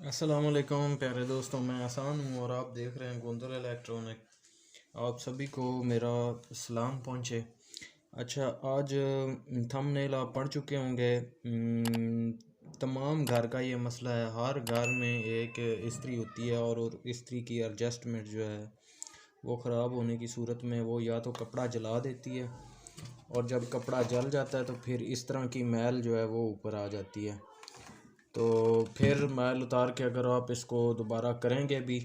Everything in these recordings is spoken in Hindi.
अस्सलाम वालेकुम प्यारे दोस्तों, मैं आसान हूँ और आप देख रहे हैं गोंदल इलेक्ट्रॉनिक। आप सभी को मेरा सलाम पहुँचे। अच्छा, आज थंबनेल आप पढ़ चुके होंगे। तमाम घर का ये मसला है। हर घर में एक इस्त्री होती है और इस्त्री की एडजस्टमेंट जो है वो ख़राब होने की सूरत में वो या तो कपड़ा जला देती है, और जब कपड़ा जल जाता है तो फिर इस तरह की मैल जो है वो ऊपर आ जाती है। तो फिर मैल उतार के अगर आप इसको दोबारा करेंगे भी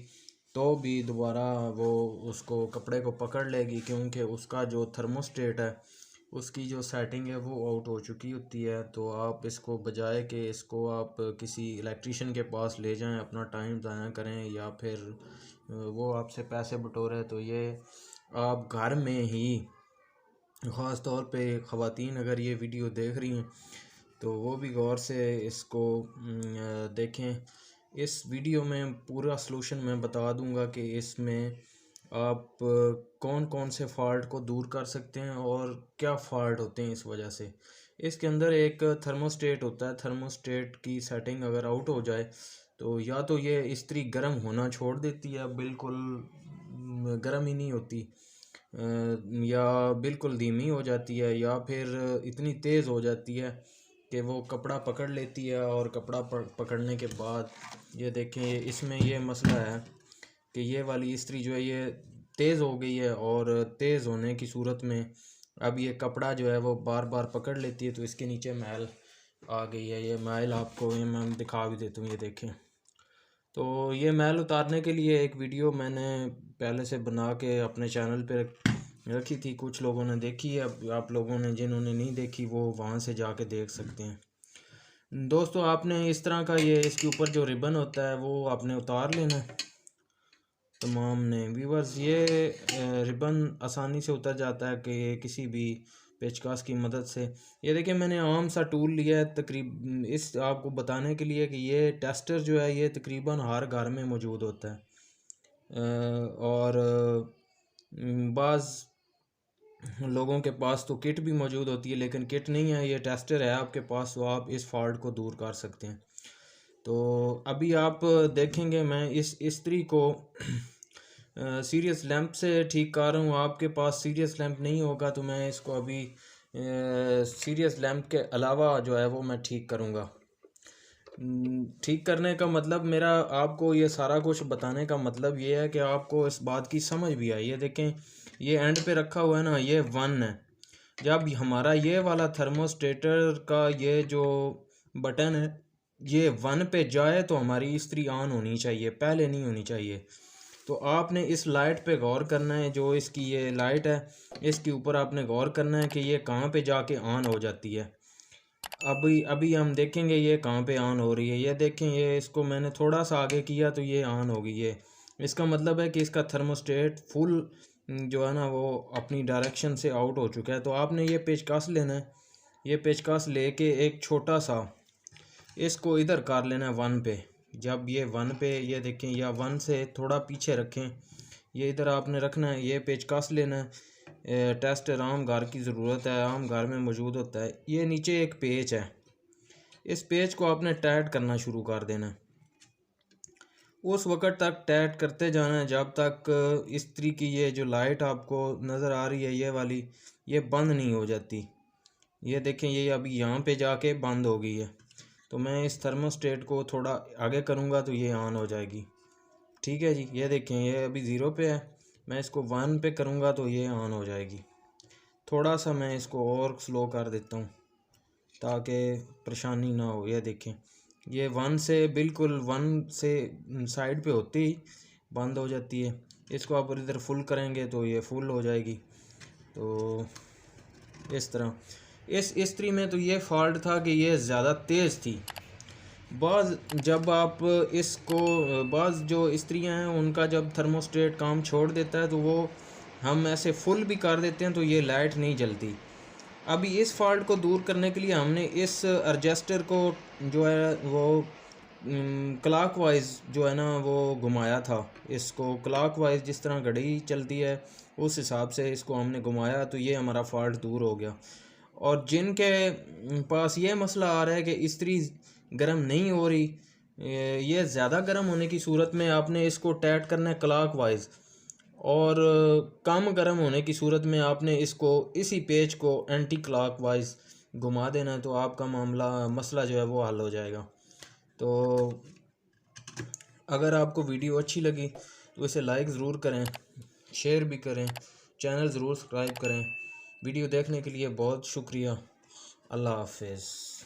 तो भी दोबारा वो उसको कपड़े को पकड़ लेगी, क्योंकि उसका जो थर्मोस्टेट है उसकी जो सेटिंग है वो आउट हो चुकी होती है। तो आप इसको बजाय कि इसको आप किसी इलेक्ट्रिशियन के पास ले जाएं, अपना टाइम ज़ाया करें या फिर वो आपसे पैसे बटोरे, तो ये आप घर में ही, ख़ास तौर पे ख़वातीन अगर ये वीडियो देख रही हैं तो वो भी गौर से इसको देखें। इस वीडियो में पूरा सलूशन मैं बता दूंगा कि इसमें आप कौन कौन से फ़ॉल्ट को दूर कर सकते हैं और क्या फ़ॉल्ट होते हैं इस वजह से। इसके अंदर एक थर्मोस्टेट होता है। थर्मोस्टेट की सेटिंग अगर आउट हो जाए तो या तो ये इस्त्री गर्म होना छोड़ देती है, बिल्कुल गर्म ही नहीं होती, या बिल्कुल धीमी हो जाती है, या फिर इतनी तेज़ हो जाती है कि वो कपड़ा पकड़ लेती है। और कपड़ा पकड़ने के बाद ये देखें, इसमें ये मसला है कि ये वाली इस्त्री जो है ये तेज़ हो गई है, और तेज़ होने की सूरत में अब ये कपड़ा जो है वो बार बार पकड़ लेती है, तो इसके नीचे मैल आ गई है। ये मैल आपको ये मैं दिखा भी देता हूँ, ये देखें। तो ये मैल उतारने के लिए एक वीडियो मैंने पहले से बना के अपने चैनल पे रखी थी। कुछ लोगों ने देखी है, अब आप लोगों ने जिन्होंने नहीं देखी वो वहाँ से जाके देख सकते हैं। दोस्तों, आपने इस तरह का ये इसके ऊपर जो रिबन होता है वो आपने उतार लेना है तमाम ने व्यूवर्स। ये रिबन आसानी से उतर जाता है कि किसी भी पेचकस की मदद से। ये देखिए, मैंने आम सा टूल लिया है तकरीब इस आपको बताने के लिए कि ये टेस्टर जो है ये तकरीबन हर घर में मौजूद होता है। और बाज़ लोगों के पास तो किट भी मौजूद होती है, लेकिन किट नहीं है, ये टेस्टर है आपके पास, तो आप इस फॉल्ट को दूर कर सकते हैं। तो अभी आप देखेंगे मैं इस इस्त्री को सीरियस लैंप से ठीक कर रहा हूँ। आपके पास सीरियस लैंप नहीं होगा तो मैं इसको अभी सीरियस लैंप के अलावा जो है वो मैं ठीक करूँगा। ठीक करने का मतलब मेरा आपको ये सारा कुछ बताने का मतलब ये है कि आपको इस बात की समझ भी आई। ये देखें, ये एंड पे रखा हुआ है ना, ये 1 है। जब हमारा ये वाला थर्मोस्टेटर का ये जो बटन है ये 1 पे जाए तो हमारी इस्त्री ऑन होनी चाहिए, पहले नहीं होनी चाहिए। तो आपने इस लाइट पे गौर करना है, जो इसकी ये लाइट है इसके ऊपर आपने गौर करना है कि ये कहाँ पे जाके ऑन हो जाती है। अभी अभी हम देखेंगे ये कहाँ पे ऑन हो रही है। ये देखें, ये इसको मैंने थोड़ा सा आगे किया तो ये ऑन हो गई है। इसका मतलब है कि इसका थर्मोस्टेट फुल जो है ना वो अपनी डायरेक्शन से आउट हो चुका है। तो आपने ये पेचकस लेना है। ये पेचकस लेके एक छोटा सा इसको इधर कर लेना है 1 पे। जब ये 1 पे, ये देखें, या 1 से थोड़ा पीछे रखें, ये इधर आपने रखना है। ये पेचकस लेना है। टेस्टर आम घर की ज़रूरत है, आम घर में मौजूद होता है। ये नीचे एक पेच है, इस पेच को आपने टाइट करना शुरू कर देना है। उस वक़्त तक टाइट करते जाना है जब तक इस्त्री की ये जो लाइट आपको नज़र आ रही है ये वाली, ये बंद नहीं हो जाती। ये देखें, ये अभी यहाँ पे जाके बंद हो गई है। तो मैं इस थर्मोस्टेट को थोड़ा आगे करूँगा तो ये ऑन हो जाएगी। ठीक है जी, ये देखें, ये अभी 0 पे है, मैं इसको 1 पे करूँगा तो ये ऑन हो जाएगी। थोड़ा सा मैं इसको और स्लो कर देता हूँ ताकि परेशानी ना हो। ये देखें, ये 1 से बिल्कुल 1 से साइड पे होती ही बंद हो जाती है। इसको आप इधर फुल करेंगे तो ये फुल हो जाएगी। तो इस तरह इस इस्त्री में तो ये फॉल्ट था कि ये ज़्यादा तेज़ थी। बाज़ जब आप इसको बाज़ जो इस्त्रियाँ हैं उनका जब थर्मोस्टेट काम छोड़ देता है तो वो हम ऐसे फुल भी कर देते हैं तो ये लाइट नहीं जलती। अभी इस फॉल्ट को दूर करने के लिए हमने इस एडजस्टर को जो है वो क्लॉकवाइज जो है ना वो घुमाया था। इसको क्लॉकवाइज जिस तरह घड़ी चलती है उस हिसाब से इसको हमने घुमाया तो ये हमारा फॉल्ट दूर हो गया। और जिनके पास ये मसला आ रहा है कि इस्त्री गर्म नहीं हो रही ये ज़्यादा गर्म होने की सूरत में आपने इसको टैट करना है क्लॉकवाइज, और कम गर्म होने की सूरत में आपने इसको इसी पेज को एंटी क्लॉकवाइज घुमा देना है, तो आपका मसला जो है वो हल हो जाएगा। तो अगर आपको वीडियो अच्छी लगी तो इसे लाइक ज़रूर करें, शेयर भी करें, चैनल ज़रूर सब्सक्राइब करें। वीडियो देखने के लिए बहुत शुक्रिया। अल्लाह हाफिज़।